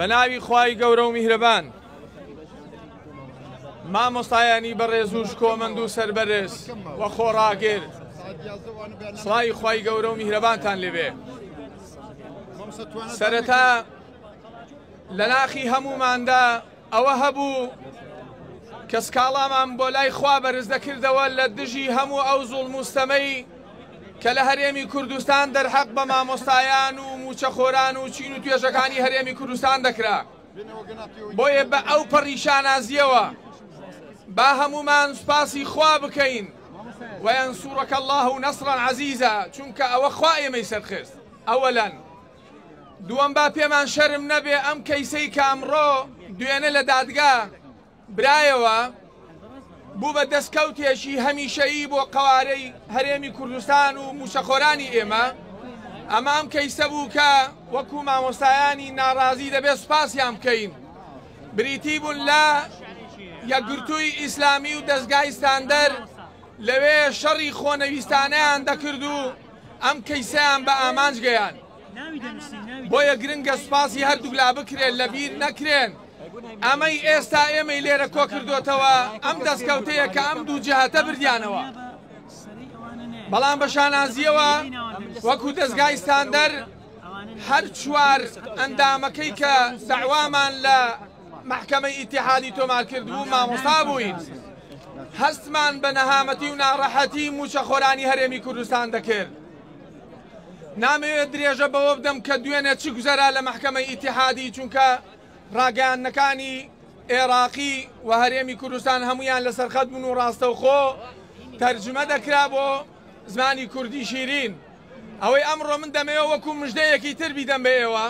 بەناوی خوای گەورە و میهرەبان مامۆستایانی بەڕێز و شکۆمەند و سەربەرز وە خۆڕاگر سڵاوی خوای گەورە و میهرەبانتان لێبێ. سەرەتا لە ناخی هەموماندا ئەوە هەبوو کە سکاڵامان بۆ لای خوا بەرز دەکردەوە لە دژی هەموو ئەو زوڵم و ستەمەی کە لە هەرێمی کوردستان دەرحەق بە مامۆستایان و موچەخۆران و چین و توێژەکانی هەرێمی کوردستان دەکرا. بۆیە بە ئەو پەڕیشانازیەوە با هەمومان سوپاسی خوا بکەین وەینسوورەکە الله و نەسڕەن عەزیزە، چونکە ئەوە خوا ئێمەی سەرخست. ئەوەلەن دووەم با پێمان شەرم نەبێ ئەم کەیسەی کە ئەمڕۆ دوێنە لە دادگا برایەوە بوو بە دەستکەوتێکی هەمیشەیی بۆ قەوارەی هەرێمی کوردستان و موچەخۆرانی ئێمە. ئەمە ئەم کەیسە بوو کە وەکو مامۆستایانی ناڕازی دەبێت سوپاسیان بکەین. بریتی بوون لە یەکگرتووی ئیسلامی و دەستگای ستاندەر لەوێ شەڕی خۆنەویستانەیان دەکرد و ئەم کەیسەیان بە ئامانج گەیان. بۆیە گرنگە سوپاسی هەردوو لا بکرێن لەبیر نەکرێن. ئەمەی ئێستا ئێمەی لێرە کۆ کردوتەوە ئەم دەستکەوتەیە کە ئەم دوو جەهەتە بردیانەوە. بەڵام بە شانازیەوە وەکو دەستگای ستاندەر هەر چوار ئەندامەکەی کە دەعوامان لە محکەمەی ئیتیحادی تۆمار کردبوو مامۆستا بووین. هەستمان بە نەهامەتی و ناڕەحەتی موچەخۆرانی هەرێمی کوردستان دەکرد. نامەوێت درێژە بەوە بدەم کە دوێنێ چ گوزەرا لە محکەمەی ئیتیحادی، چونکە ڕاگەیاندنەکانی عێراقی و هەرێمی کوردستان هەمویان لەسەر خەت بوون و ڕاستەوخۆ تەرجمە دەکرا بۆ زمانی کوردی شیرین. ئەوەی ئەمڕۆ من دەمەوێت وەکو مژدەیەکی تر بیدەم بە ئێوە.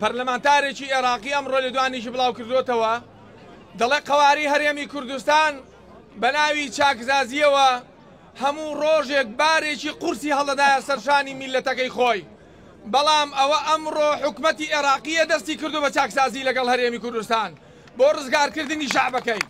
پەرلەمانتارێکی عێراقی ئەمڕۆ لە دوانیشی بڵاو کردوتەوە، دەڵێ قەواری هەرێمی کوردستان بە ناوی چاکزازیەوە هەموو ڕۆژێک بارێکی قورسی هەڵەدایە سەرشانی میلەتەکەی خۆی. بەڵام ئەوە ئەمڕۆ حکومەتی عێراقیە دەستی کردو بە چاکسازی لەگەڵ هەرێمی کوردستان بۆ ڕزگارکردنی شەعبەکەی.